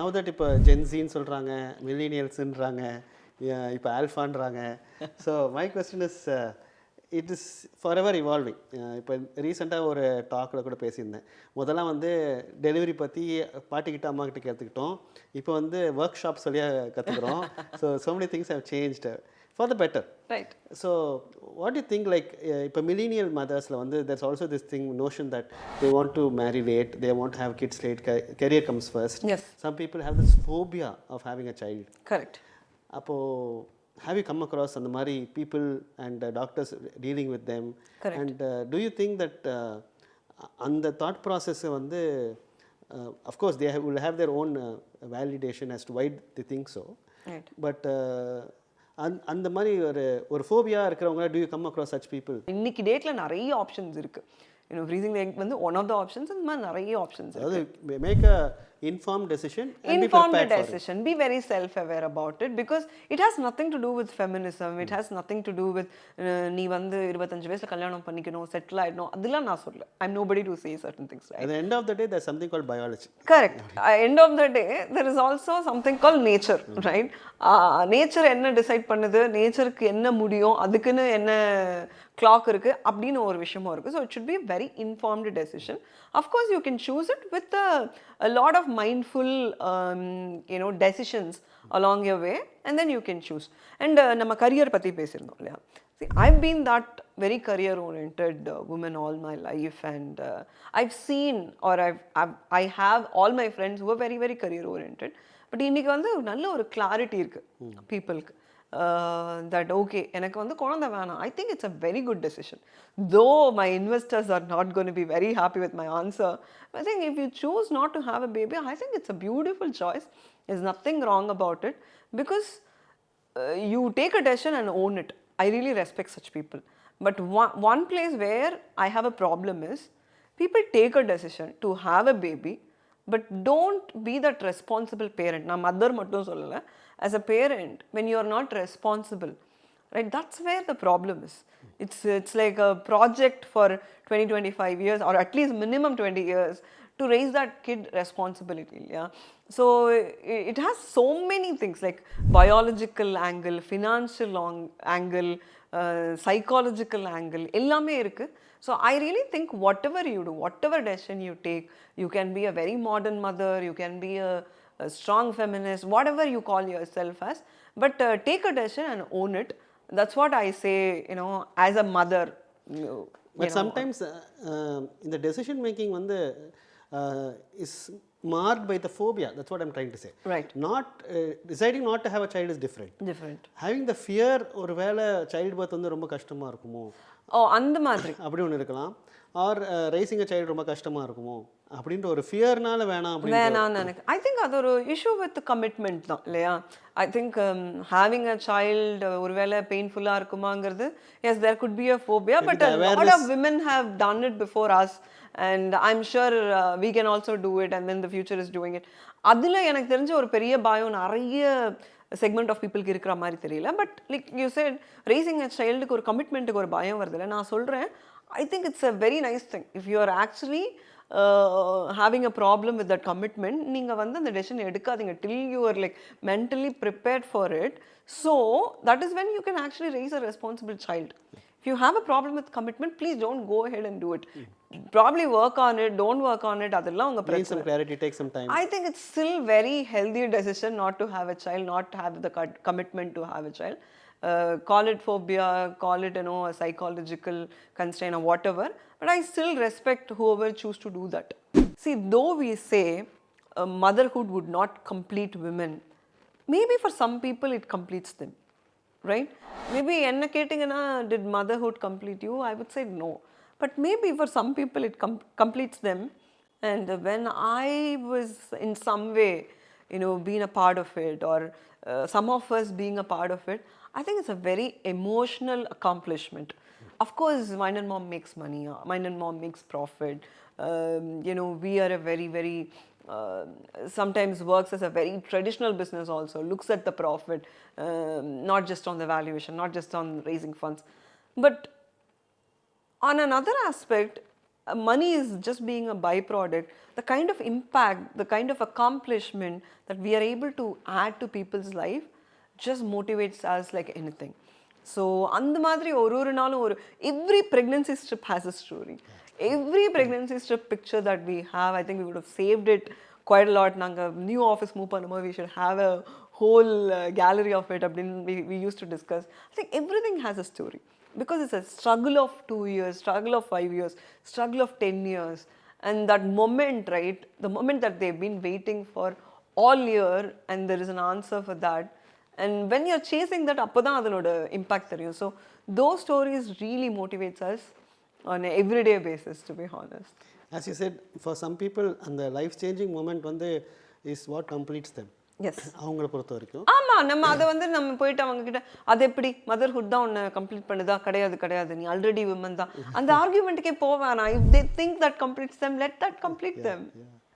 now that இப்போ ஜென்சின்னு சொல்கிறாங்க, மில்லினியல்ஸுன்றாங்க, இப்போ ஆல்ஃபான்றாங்க. So my question is it is forever evolving. இப்போ ரீசெண்டாக ஒரு டாக்கில் கூட பேசியிருந்தேன். முதல்ல வந்து டெலிவரி பற்றி பாட்டிக்கிட்ட அம்மாக்கிட்ட கற்றுக்கிட்டோம். இப்போ வந்து ஒர்க் ஷாப் சொல்லியாக கற்றுக்குறோம். So many things have changed for the better. Right. So what do you think, like இப்போ millennial mothersல வந்து there's also this thing notion that they want to marry late, they want to have kids late, career comes first. Yes. Some people have this phobia of having a child. Correct. அப்போ have you come across அந்த மாதிரி people and doctors dealing with them? Correct. And do you think that அந்த thought process வந்து of course they will have their own validation as to why they think so. Right. But அந்த மாதிரி ஒரு phobia இருக்கிறவங்க do you come across such people? இன்னைக்கு டேட்ல நிறைய options இருக்கு. ஃப்ரீசிங் தி எக் வந்து ஒன் ஆஃப் த ஆப்ஷன்ஸ். இந்த மாதிரி நிறைய ஆப்ஷன்ஸ் இருக்கு. அதாவது make a informed decision and be informed prepared decision. Be very self-aware about it because it has nothing to do with feminism. It has nothing to do with நீ வந்து 25 வயசுல கல்யாணம் பண்ணிக்கணும், செட்டில் ஆயிடணும், அதெல்லாம் நான் சொல்ல. I'm nobody to say certain things. Right? At the end of the day, there's something called biology. Correct. End of the day, there is also something called nature, right? Nature என்ன decide பண்ணுது, நேச்சருக்கு என்ன முடியும், அதுக்குன்னு என்ன clock இருக்கு அப்படின்னு ஒரு விஷயமும் இருக்கு. So it should be a very informed decision. Of course, you can choose it with a lot of mindful, decisions along your way, and then you can choose. And நம்ம கரியர் பத்தி பேசியிருந்தோம் இல்லையா? See, I've been that very career-oriented woman all my life, and I've seen, or I have all my friends who are very, very career-oriented. But இன்னைக்கு வந்து நல்ல ஒரு clarity இருக்கு peopleக்கு. That okay, எனக்கு வந்து குழந்தை வேணாம். I think it's a very good decision. Though my investors are not going to be very happy with my answer, I think if you choose not to have a baby, I think it's a beautiful choice. There's nothing wrong about it because you take a decision and own it. I really respect such people. But one place where I have a problem is people take a decision to have a baby but don't be that responsible parent. Na mother mattum sollala. As a parent, when you are not responsible, right, that's where the problem is. It's like a project for 20-25 years or at least minimum 20 years to raise that kid responsibility. Yeah. So it has so many things like biological angle, financial angle, psychological angle, ellame irukku. So I really think whatever you do, whatever decision you take, you can be a very modern mother, you can be a strong feminist, whatever you call yourself as, but take a decision and own it. That's what I say, as a mother. But sometimes in the decision making வந்து is marked by the phobia. That's what I'm trying to say. Right. Not deciding not to have a child is different. Having the fear ஒரு வேளை child birth வந்து ரொம்ப கஷ்டமா இருக்குமோ, அந்த மாதிரி அப்படி ஒன்று இருக்கலாம். ஆர் ரைசிங் அ சைல்டு ரொம்ப கஷ்டமாக இருக்குமோ அப்படின்ற ஒரு ஃபியர்னால வேணாம் எனக்கு ஐ திங்க் அது ஒரு இஷ்யூ வித் கமிட்மெண்ட் தான் இல்லையா? I think having a child ஒருவேளை பெயின்ஃபுல்லாக இருக்குமாங்கிறது, yes there could be a phobia, but lot of women have done it before us and I'm sure we can also do it and then the future is doing it. அதில் எனக்கு தெரிஞ்ச ஒரு பெரிய பயம் நிறைய செக்மெண்ட் ஆஃப் பீப்புளுக்கு இருக்கிற மாதிரி தெரியல. But like you said raising a சைல்டுக்கு ஒரு கமிட்மெண்ட்டுக்கு ஒரு பயம் வருது இல்லை? நான் சொல்கிறேன், I think it's a very nice thing. If you are actually having a problem with that commitment, நீங்கள் வந்து அந்த டெசிஷன் எடுக்காதீங்க till you are like mentally prepared for it. So that is when you can actually raise a responsible child. If you have a problem with commitment, please don't go ahead and do it. Probably work on it, don't work on it, adella unga prachana. Need some clarity, take some time. I think it's still very healthy decision not to have a child, not to have the commitment to have a child. Call it phobia, call it a psychological constraint or whatever, but I still respect whoever choose to do that. See, though we say motherhood would not complete women, maybe for some people it completes them, right? Maybe enna kettingana did motherhood complete you? I would say no. But maybe for some people it completes them. And when I was in some way, being a part of it, or some of us being a part of it, I think it's a very emotional accomplishment. Of course, Mind and Mom makes money. Mind and Mom makes profit. We are a very, very sometimes works as a very traditional business also, looks at the profit, not just on the valuation, not just on raising funds. But on another aspect, money is just being a byproduct. The kind of impact, the kind of accomplishment that we are able to add to people's life just motivates us like anything. So அந்த மாதிரி ஒரு நாளும் every pregnancy strip has a story. Every pregnancy strip picture that we have, I think we would have saved it quite a lot. நாங்க new office move பண்ணும்போது we should have a whole gallery of it அப்படின்னு we used to discuss. I think everything has a story because it's a struggle of 2 years, struggle of 5 years, struggle of 10 years, and that moment, right, the moment that they've been waiting for all year and there is an answer for that. And when you're chasing that, appodan adanoda impact theriyum. So those stories really motivates us on an everyday basis, to be honest. As you said, for some people and the life changing moment வந்து is what completes them. Yes. அவங்கள பொறுத்த வரைக்கும் ஆமா, நம்ம அதை வந்து நம்ம போயிட்டு அவங்க கிட்ட அது எப்படி மதர்ஹுட் தான் உன்னை கம்ப்ளீட் பண்ணுதா, கிடையாது நீ ஆல்ரெடி விமன் தான், அந்த ஆர்குமெண்ட்டுக்கே போவேன். If they think that completes them, let that complete them.